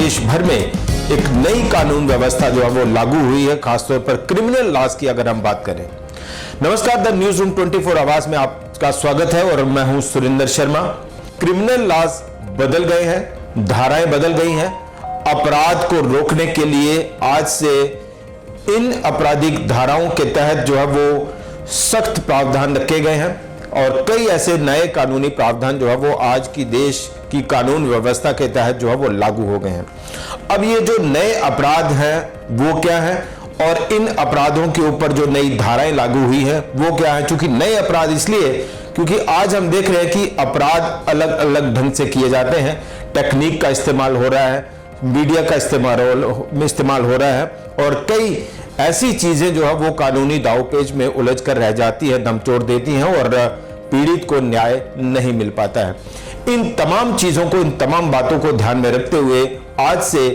देश भर में एक नई कानून व्यवस्था जो है वो लागू हुई है, खासतौर पर क्रिमिनल लॉज की अगर हम बात करें। नमस्कार, द न्यूज रूम 24 आवाज में आपका स्वागत है और मैं हूं सुरेंद्र शर्मा। क्रिमिनल लॉज बदल गए हैं, धाराएं बदल गई हैं। अपराध को रोकने के लिए आज से इन आपराधिक धाराओं के तहत जो है वो सख्त प्रावधान रखे गए हैं और कई ऐसे नए कानूनी प्रावधान जो है वो आज की देश की कानून व्यवस्था के तहत जो है वो लागू हो गए हैं। अब ये जो नए अपराध हैं वो क्या है और इन अपराधों के ऊपर जो नई धाराएं लागू हुई है वो क्या है। चूंकि नए अपराध इसलिए क्योंकि आज हम देख रहे हैं कि अपराध अलग अलग ढंग से किए जाते हैं। टेक्निक का इस्तेमाल हो रहा है, मीडिया का इस्तेमाल हो रहा है और कई ऐसी चीजें जो है वो कानूनी दावपेच में उलझ कर रह जाती है, दम तोड़ देती हैं और पीड़ित को न्याय नहीं मिल पाता है। इन तमाम चीजों को, इन तमाम बातों को ध्यान में रखते हुए आज से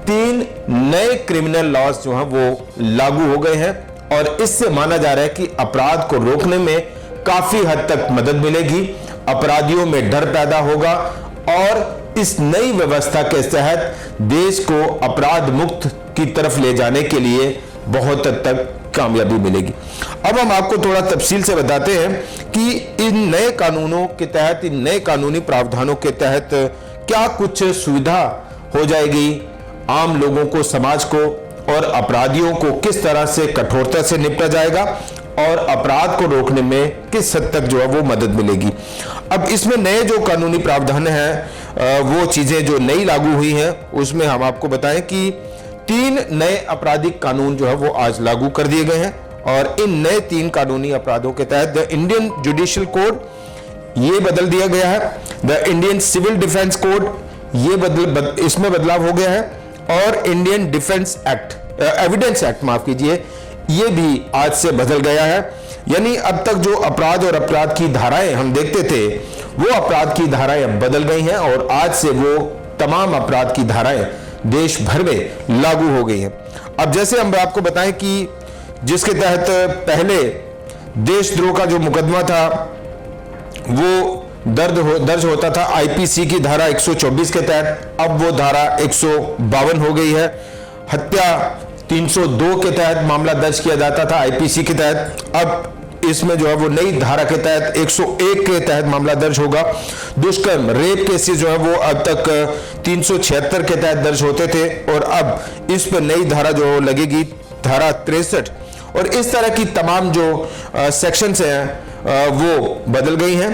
3 नए क्रिमिनल लॉज जो हैं वो लागू हो गए हैं और इससे माना जा रहा है कि अपराध को रोकने में काफी हद तक मदद मिलेगी, अपराधियों में डर पैदा होगा और इस नई व्यवस्था के तहत देश को अपराध मुक्त की तरफ ले जाने के लिए बहुत हद तक कामयाबी मिलेगी। अब हम आपको थोड़ा तफसील से बताते हैं कि इन नए कानूनों के तहत, इन नए कानूनी प्रावधानों के तहत क्या कुछ सुविधा हो जाएगी आम लोगों को, समाज को, और अपराधियों को किस तरह से कठोरता से निपटा जाएगा और अपराध को रोकने में किस हद तक जो है वो मदद मिलेगी। अब इसमें नए जो कानूनी प्रावधान हैं वो चीजें जो नई लागू हुई हैं उसमें हम आपको बताएं कि 3 नए आपराधिक कानून जो है वो आज लागू कर दिए गए हैं और इन नए 3 कानूनी अपराधों के तहत द इंडियन जुडिशियल कोड ये बदल दिया गया है, the Indian civil defence code ये इसमें बदलाव हो गया है और Indian defence act evidence act माफ कीजिए ये भी आज से बदल गया है। यानी अब तक जो अपराध और अपराध की धाराएं हम देखते थे वो अपराध की धाराएं अब बदल गई हैं और आज से वो तमाम अपराध की धाराएं देश भर में लागू हो गई हैं। अब जैसे हम आपको बताएं कि जिसके तहत पहले देशद्रोह का जो मुकदमा था वो दर्ज होता था आईपीसी की धारा 124 के तहत, अब वो धारा 152 हो गई है। हत्या 302 के तहत मामला दर्ज किया जाता था आईपीसी के तहत, अब इसमें जो है वो नई धारा के तहत 101 के तहत मामला दर्ज होगा। दुष्कर्म, रेप केसेस जो है वो अब तक 376 के तहत दर्ज होते थे और अब इस पर नई धारा जो लगेगी धारा 63 और इस तरह की तमाम जो सेक्शंस हैं वो बदल गई हैं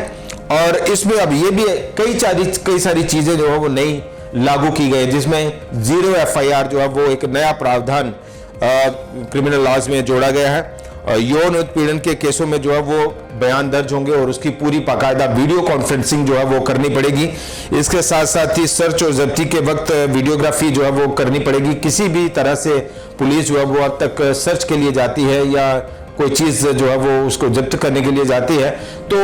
और इसमें अब ये भी कई सारी चीजें जो है वो नई लागू की गई जिसमें 0 FIR जो है वो एक नया प्रावधान क्रिमिनल लॉज में जोड़ा गया है। यौन उत्पीड़न के केसों में जो है वो बयान दर्ज होंगे और उसकी पूरी बाकायदा वीडियो कॉन्फ्रेंसिंग जो है वो करनी पड़ेगी। इसके साथ साथ ही सर्च और जब्ती के वक्त वीडियोग्राफी जो है वो करनी पड़ेगी। किसी भी तरह से पुलिस जो है वो अब तक सर्च के लिए जाती है या कोई चीज जो है वो उसको जब्त करने के लिए जाती है तो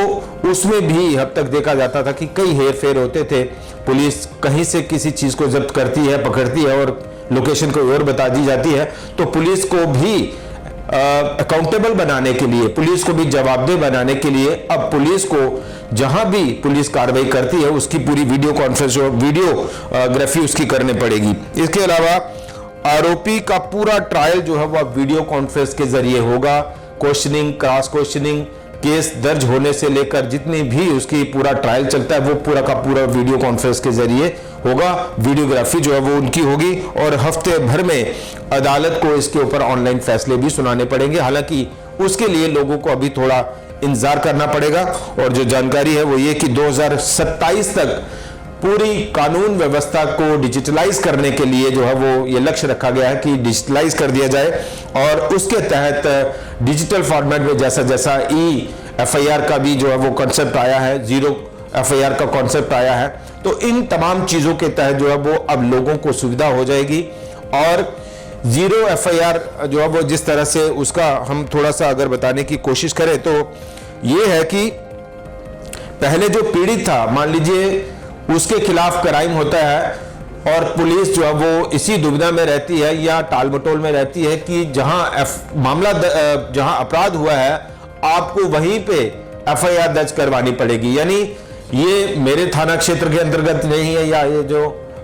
उसमें भी अब तक देखा जाता था कि कई हेर फेर होते थे। पुलिस कहीं से किसी चीज को जब्त करती है, पकड़ती है और लोकेशन को और बता दी जाती है तो पुलिस को भी अकाउंटेबल बनाने के लिए, पुलिस को भी जवाबदेह बनाने के लिए अब पुलिस को जहां भी पुलिस कार्रवाई करती है उसकी पूरी वीडियो कॉन्फ्रेंस और वीडियोग्राफी उसकी करनी पड़ेगी। इसके अलावा आरोपी का पूरा ट्रायल जो है वह वीडियो कॉन्फ्रेंस के जरिए होगा। क्वेश्चनिंग, क्रॉस क्वेश्चनिंग, केस दर्ज होने से लेकर जितनी भी उसकी पूरा ट्रायल चलता है वो पूरा का पूरा वीडियो कॉन्फ्रेंस के जरिए होगा। वीडियोग्राफी जो है वो उनकी होगी और हफ्ते भर में अदालत को इसके ऊपर ऑनलाइन फैसले भी सुनाने पड़ेंगे। हालांकि उसके लिए लोगों को अभी थोड़ा इंतजार करना पड़ेगा और जो जानकारी है वो ये कि 2027 तक पूरी कानून व्यवस्था को डिजिटलाइज करने के लिए जो है वो ये लक्ष्य रखा गया है कि डिजिटलाइज कर दिया जाए और उसके तहत डिजिटल फॉर्मेट में जैसा जैसा FIR का भी जो है वो कॉन्सेप्ट आया है, 0 FIR का कॉन्सेप्ट आया है तो इन तमाम चीजों के तहत जो है वो अब लोगों को सुविधा हो जाएगी और 0 FIR जो है वो जिस तरह से उसका हम थोड़ा सा अगर बताने की कोशिश करें तो ये है कि पहले जो पीड़ित था, मान लीजिए उसके खिलाफ क्राइम होता है और पुलिस जो है वो इसी दुविधा में रहती है या टाल मटोल में रहती है कि जहां अपराध हुआ है आपको वहीं पे FIR दर्ज करवानी पड़ेगी। यानी ये मेरे थाना क्षेत्र के अंतर्गत नहीं है या ये जो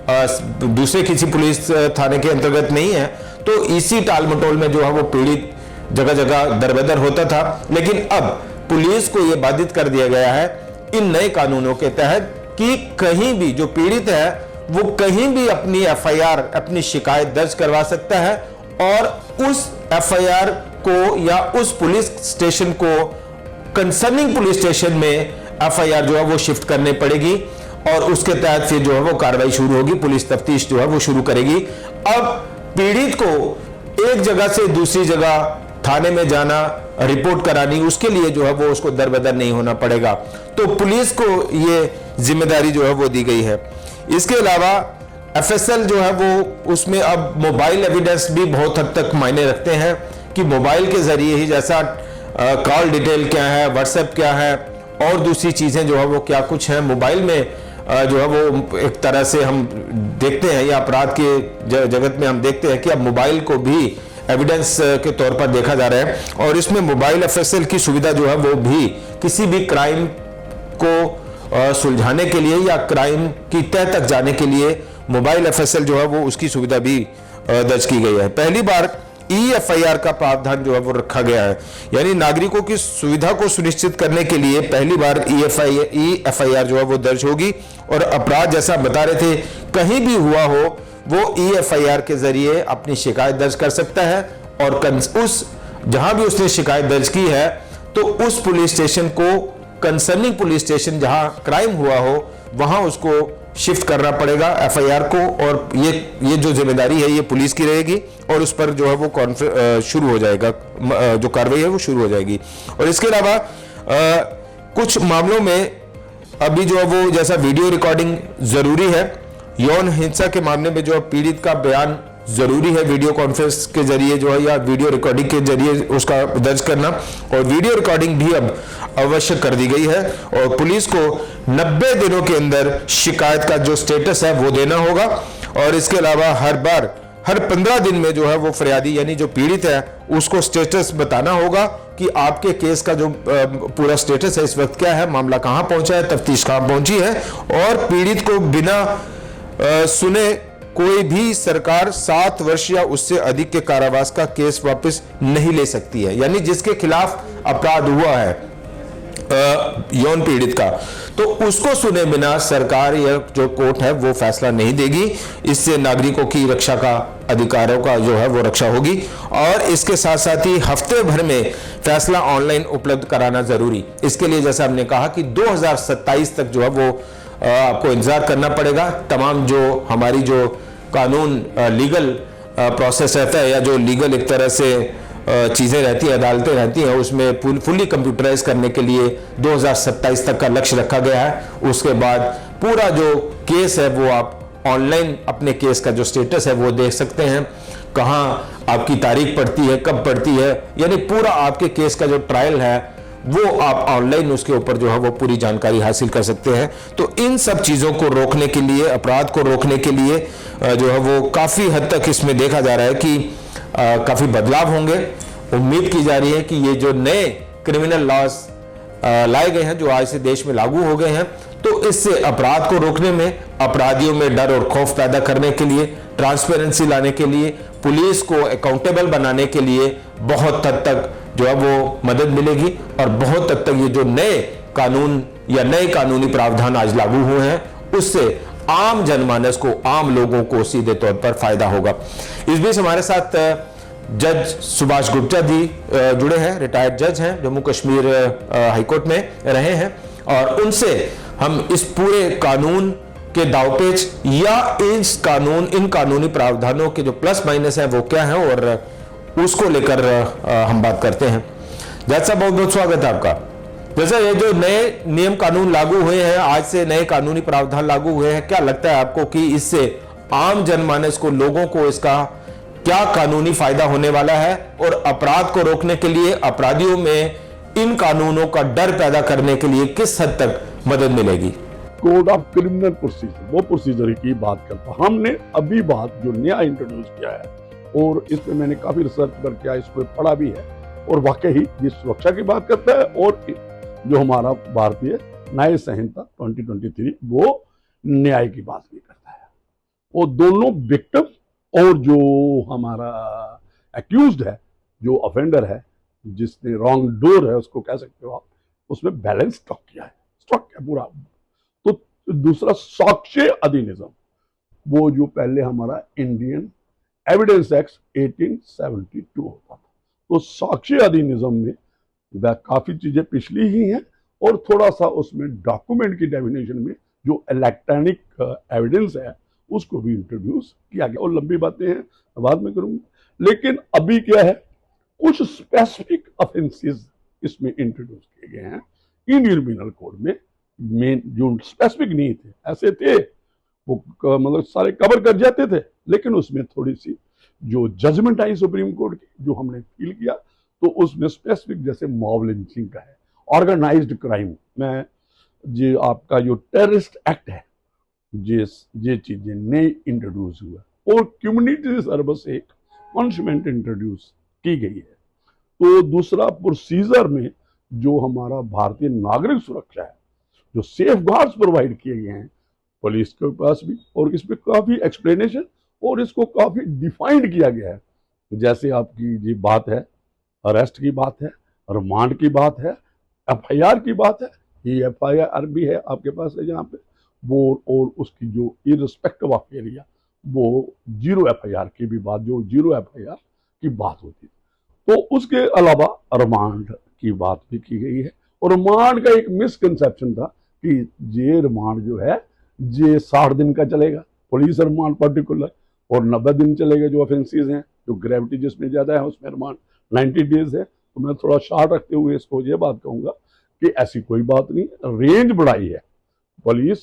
दूसरे किसी पुलिस थाने के अंतर्गत नहीं है, तो इसी टाल मटोल में जो है वो पीड़ित जगह जगह दरबदर होता था। लेकिन अब पुलिस को यह बाधित कर दिया गया है इन नए कानूनों के तहत कि कहीं भी जो पीड़ित है वो कहीं भी अपनी एफआईआर, अपनी शिकायत दर्ज करवा सकता है और उस एफआईआर को या उस पुलिस स्टेशन को कंसर्निंग पुलिस स्टेशन में एफआईआर जो है वो शिफ्ट करनी पड़ेगी और उसके तहत फिर जो है वो कार्रवाई शुरू होगी, पुलिस तफ्तीश जो है वो शुरू करेगी। अब पीड़ित को एक जगह से दूसरी जगह थाने में जाना, रिपोर्ट करानी, उसके लिए जो है वो उसको दरबदर नहीं होना पड़ेगा। तो पुलिस को ये जिम्मेदारी जो है वो दी गई है। इसके अलावा एफएसएल जो है वो उसमें अब मोबाइल एविडेंस भी बहुत हद तक मायने रखते हैं कि मोबाइल के जरिए ही, जैसा कॉल डिटेल क्या है, व्हाट्सएप क्या है और दूसरी चीजें जो है वो क्या कुछ है मोबाइल में जो है वो एक तरह से हम देखते हैं या अपराध के जगत में हम देखते हैं कि अब मोबाइल को भी एविडेंस के तौर पर देखा जा रहा है और इसमें मोबाइल एफएसएल की सुविधा जो है वो भी किसी भी क्राइम को सुलझाने के लिए या क्राइम की तह तक जाने के लिए मोबाइल एफएसएल जो है वो उसकी सुविधा भी दर्ज की गई है। पहली बार ईएफआईआर का प्रावधान जो है वो रखा गया है, यानी नागरिकों की सुविधा को सुनिश्चित करने के लिए पहली बार ईएफआईआर जो है वो दर्ज होगी और अपराध जैसा बता रहे थे कहीं भी हुआ हो वो ईएफआईआर के जरिए अपनी शिकायत दर्ज कर सकता है और उस जहां भी उसने शिकायत दर्ज की है तो उस पुलिस स्टेशन को, कंसर्निंग पुलिस स्टेशन जहां क्राइम हुआ हो वहां उसको शिफ्ट करना पड़ेगा एफआईआर को और ये जो जिम्मेदारी है ये पुलिस की रहेगी और उस पर जो है वो शुरू हो जाएगा, जो कार्रवाई है वो शुरू हो जाएगी। और इसके अलावा कुछ मामलों में अभी जो है वो जैसा वीडियो रिकॉर्डिंग जरूरी है, यौन हिंसा के मामले में जो पीड़ित का बयान जरूरी है वीडियो कॉन्फ्रेंस के जरिए जो है या वीडियो रिकॉर्डिंग के जरिए उसका दर्ज करना, और वीडियो रिकॉर्डिंग भी अब आवश्यक कर दी गई है और पुलिस को 90 दिनों के अंदर शिकायत का जो स्टेटस है वो देना होगा। और इसके अलावा हर 15 दिन में जो है वो फरियादी यानी जो पीड़ित है उसको स्टेटस बताना होगा कि आपके केस का जो पूरा स्टेटस है इस वक्त क्या है, मामला कहां पहुंचा है, तफ्तीश कहां पहुंची है। और पीड़ित को बिना सुने कोई भी सरकार 7 वर्ष या उससे अधिक के कारावास का केस वापस नहीं ले सकती है, यानी जिसके खिलाफ अपराध हुआ है यौन पीड़ित का, तो उसको सुने बिना सरकार या जो कोर्ट है वो फैसला नहीं देगी। इससे नागरिकों की रक्षा का, अधिकारों का जो है वो रक्षा होगी। और इसके साथ साथ ही हफ्ते भर में फैसला ऑनलाइन उपलब्ध कराना जरूरी। इसके लिए जैसा हमने कहा कि 2027 तक जो है वो आपको इंतजार करना पड़ेगा। तमाम जो हमारी जो कानून लीगल प्रोसेस रहता है या जो लीगल एक तरह से चीजें रहती है, अदालतें रहती हैं, उसमें फुल्ली कंप्यूटराइज करने के लिए 2027 तक का लक्ष्य रखा गया है। उसके बाद पूरा जो केस है वो आप ऑनलाइन अपने केस का जो स्टेटस है वो देख सकते हैं, कहाँ आपकी तारीख पड़ती है, कब पड़ती है, यानी पूरा आपके केस का जो ट्रायल है वो आप ऑनलाइन उसके ऊपर जो है वो पूरी जानकारी हासिल कर सकते हैं। तो इन सब चीजों को रोकने के लिए, अपराध को रोकने के लिए जो है वो काफी हद तक इसमें देखा जा रहा है कि काफी बदलाव होंगे। उम्मीद की जा रही है कि ये जो नए क्रिमिनल लॉज लाए गए हैं, जो आज से देश में लागू हो गए हैं, तो इससे अपराध को रोकने में, अपराधियों में डर और खौफ पैदा करने के लिए, ट्रांसपेरेंसी लाने के लिए, पुलिस को अकाउंटेबल बनाने के लिए बहुत हद तक जो है वो मदद मिलेगी और बहुत हद तक ये जो नए कानून या नए कानूनी प्रावधान आज लागू हुए हैं उससे आम जनमानस को, आम लोगों को सीधे तौर पर फायदा होगा। इस बीच हमारे साथ जज सुभाष गुप्ता जी जुड़े हैं, रिटायर्ड जज हैं, जम्मू कश्मीर हाईकोर्ट में रहे हैं, और उनसे हम इस पूरे कानून के दावपेच या इन कानूनी प्रावधानों के जो प्लस माइनस है वो क्या है और उसको लेकर हम बात करते हैं। जज साहब बहुत बहुत स्वागत है आपका। जैसा ये जो नए नियम कानून लागू हुए हैं, आज से नए कानूनी प्रावधान लागू हुए हैं, क्या लगता है आपको कि इससे आम जनमानस को, लोगों को इसका क्या कानूनी फायदा होने वाला है और अपराध को रोकने के लिए, अपराधियों में इन कानूनों का डर पैदा करने के लिए किस हद तक मदद मिलेगी? कोड ऑफ क्रिमिनल प्रोसीजर, वो प्रोसीजर की बात करता। हमने अभी बात जो नया इंट्रोड्यूस किया है और इस पे मैंने काफी रिसर्च कर किया, इसको पढ़ा भी है और वाकई ही ये सुरक्षा की बात करता है और जो हमारा भारतीय न्याय संहिता 2023 वो न्याय की बात भी करता है। वो दोनों विक्टिम और जो हमारा एक्यूज्ड है, जो ऑफेंडर है, जिसने रॉन्ग डोर है उसको कह सकते हो आप, उसमें बैलेंस स्ट्रक किया पूरा। तो दूसरा साक्ष्य अधिनियम, वो जो पहले हमारा इंडियन एविडेंस एक्ट 1872 होता था, तो साक्ष्य अधिनियम में वह काफी चीजें पिछली ही हैं और थोड़ा सा उसमें डॉक्यूमेंट की डेफिनेशन में जो इलेक्ट्रॉनिक एविडेंस है उसको भी इंट्रोड्यूस किया गया। और लंबी बातें हैं, बाद में करूंगा, लेकिन अभी क्या है, कुछ स्पेसिफिक ऑफेंसेस इसमें इंट्रोड्यूस किए गए हैं इंडियन पिनल कोड में। मेन जो स्पेसिफिक नहीं थे, ऐसे थे वो मतलब सारे कवर कर जाते थे, लेकिन उसमें थोड़ी सी जो जजमेंट आई सुप्रीम कोर्ट की, जो हमने फील किया, तो उसमें स्पेसिफिक जैसे मॉब लिंचिंग का है, ऑर्गेनाइज्ड क्राइम में जो आपका जो टेररिस्ट एक्ट है, ये चीजें नई इंट्रोड्यूस हुआ और कम्युनिटी सर्विस एक पनिशमेंट इंट्रोड्यूस की गई है। तो दूसरा प्रोसीजर में जो हमारा भारतीय नागरिक सुरक्षा है, जो सेफ गार्ड्स प्रोवाइड किए गए हैं पुलिस के पास भी, और इसमें काफी एक्सप्लेनेशन और इसको काफी डिफाइंड किया गया है। जैसे आपकी जी बात है, अरेस्ट की बात है, रिमांड की बात है, एफआईआर की बात है, ये एफआईआर भी है आपके पास है यहाँ पे वो, और उसकी जो इररिस्पेक्टिव ऑफ एरिया, वो जीरो एफआईआर की भी बात, जो जीरो एफआईआर की बात होती है। तो उसके अलावा रिमांड की बात भी की गई है। और रिमांड का एक मिसकंसेप्शन था कि ये रिमांड जो है ये 60 दिन का चलेगा, पुलिस रिमांड पर्टिकुलर, और 90 दिन चलेगा जो ऑफेंसेस हैं, जो ग्रेविटी जिसमें ज्यादा है उसमें रिमांड 90 डेज है। तो मैं थोड़ा शार्ट रखते हुए इसको ये बात कहूंगा कि ऐसी कोई बात नहीं, रेंज बढ़ाई है। पुलिस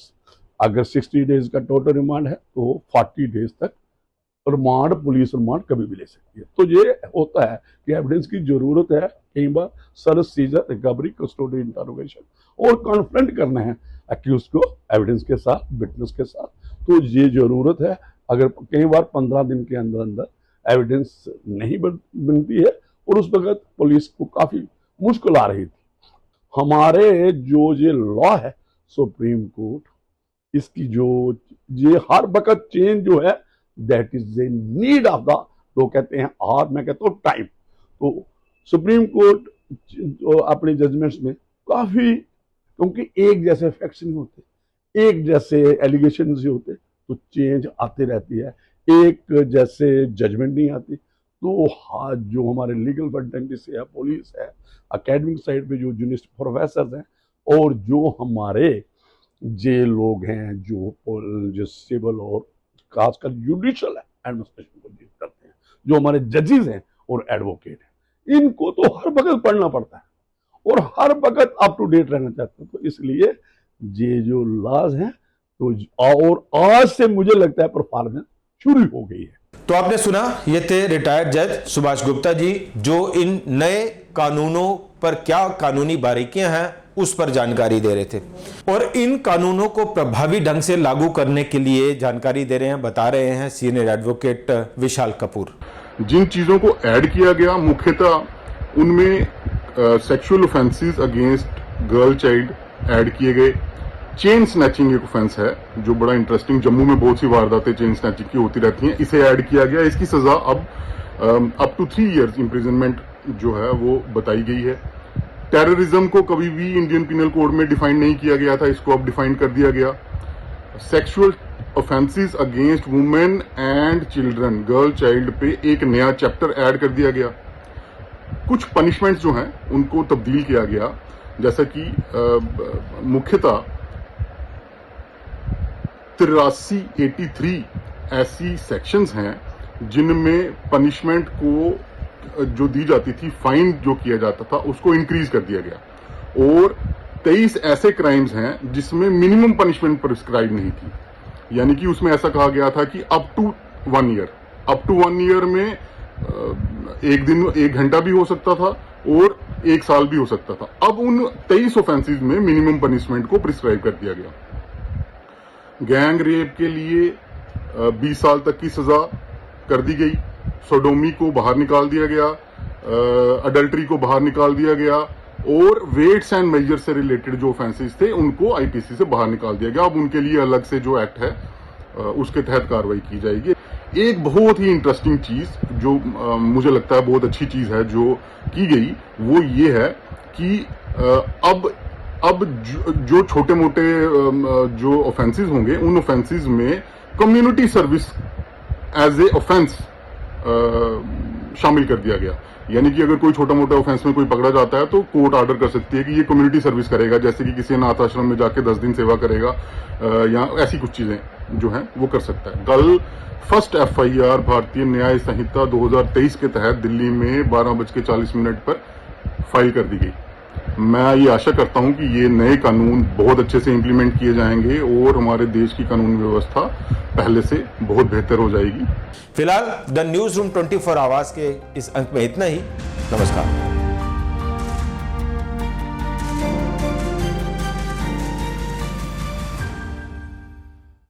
अगर 60 डेज का टोटल रिमांड है तो 40 डेज तक रिमांड, पुलिस रिमांड कभी भी ले सकती है। तो ये होता है कि एविडेंस की जरूरत है, कई बार सर्च, सीजर, रिकवरी, कस्टोडी, इंटरोगेशन और कॉन्फ्रंट करना है एक्यूज को एविडेंस के साथ, विटनेस के साथ। तो ये जरूरत है। अगर कई बार 15 दिन के अंदर अंदर एविडेंस नहीं बनती है और उस वक्त पुलिस को काफी मुश्किल आ रही थी। हमारे जो ये लॉ है सुप्रीम कोर्ट, इसकी जो ये हर वक्त चेंज जो है, that is a need of the, लोग कहते हैं और मैं कहता हूँ टाइम। तो सुप्रीम कोर्ट अपने जजमेंट्स में काफी, क्योंकि एक जैसे फैक्ट्स नहीं होते, एक जैसे एलिगेशन नहीं होते, तो चेंज आती रहती है, एक जैसे जजमेंट नहीं आती। तो जो हमारे लीगल फंडेंटी से है, पुलिस है, एकेडमिक साइड पे जो जूनिस्ट प्रोफेसर हैं, और जो हमारे जे लोग हैं जो सिविल और खासकर जुडिशियल एडमिनिस्ट्रेशन को डील करते हैं, जो हमारे जजेस हैं और एडवोकेट हैं, इनको तो हर वक्त पढ़ना पड़ता है और हर वक्त अप टू डेट रहना चाहते हैं। तो इसलिए ये जो लॉज हैं, तो और आज से मुझे लगता है परफॉर्मेंस शुरू हो गई है। तो आपने सुना, ये थे रिटायर्ड जज सुभाष गुप्ता जी, जो इन नए कानूनों पर क्या कानूनी बारीकियां हैं उस पर जानकारी दे रहे थे और इन कानूनों को प्रभावी ढंग से लागू करने के लिए जानकारी दे रहे हैं, बता रहे हैं सीनियर एडवोकेट विशाल कपूर। जिन चीजों को ऐड किया गया, मुख्यतः उनमें sexual offences against girl child add किए गए। चेन स्नैचिंग एक ऑफेंस है जो बड़ा इंटरेस्टिंग, जम्मू में बहुत सी वारदातें चेन स्नैचिंग की होती रहती हैं, इसे ऐड किया गया। इसकी सजा अब अप टू 3 इयर्स इम्प्रिजनमेंट जो है वो बताई गई है। टेररिज्म को कभी भी इंडियन पिनल कोड में डिफाइन नहीं किया गया था, इसको अब डिफाइन कर दिया गया। Sexual offences against women and children, girl child पे एक नया चैप्टर ऐड कर दिया गया। कुछ पनिशमेंट्स जो हैं उनको तब्दील किया गया, जैसा कि मुख्यतः 83 ऐसी सेक्शंस हैं जिनमें पनिशमेंट को जो दी जाती थी, फाइन जो किया जाता था, उसको इंक्रीज कर दिया गया। और 23 ऐसे क्राइम्स हैं जिसमें मिनिमम पनिशमेंट प्रिस्क्राइब नहीं थी, यानी कि उसमें ऐसा कहा गया था कि अप टू 1 ईयर में 1 दिन 1 घंटा भी हो सकता था और 1 साल भी हो सकता था। अब उन 23 ऑफेंसेस में मिनिमम पनिशमेंट को प्रिस्क्राइब कर दिया गया। गैंग रेप के लिए 20 साल तक की सजा कर दी गई। सोडोमी को बाहर निकाल दिया गया, अडल्ट्री को बाहर निकाल दिया गया, और वेट्स एंड मेजर्स से रिलेटेड जो ऑफेंसेस थे उनको आईपीसी से बाहर निकाल दिया गया। अब उनके लिए अलग से जो एक्ट है उसके तहत कार्रवाई की जाएगी। एक बहुत ही इंटरेस्टिंग चीज जो मुझे लगता है बहुत अच्छी चीज है जो की गई, वो ये है कि अब जो छोटे मोटे जो ऑफेंसेस होंगे, उन ऑफेंसेस में community service as a offence शामिल कर दिया गया। यानी कि अगर कोई छोटा मोटा ऑफेंस में कोई पकड़ा जाता है तो कोर्ट ऑर्डर कर सकती है कि ये कम्युनिटी सर्विस करेगा, जैसे कि किसी अनाथ आश्रम में जाके 10 दिन सेवा करेगा या ऐसी कुछ चीजें जो हैं वो कर सकता है। कल फर्स्ट FIR भारतीय न्याय संहिता 2023 के तहत दिल्ली में 12:40 पर फाइल कर दी गई। मैं ये आशा करता हूं कि ये नए कानून बहुत अच्छे से इंप्लीमेंट किए जाएंगे और हमारे देश की कानून व्यवस्था पहले से बहुत बेहतर हो जाएगी। फिलहाल द न्यूज रूम 24 आवाज के इस अंक में इतना ही। नमस्कार।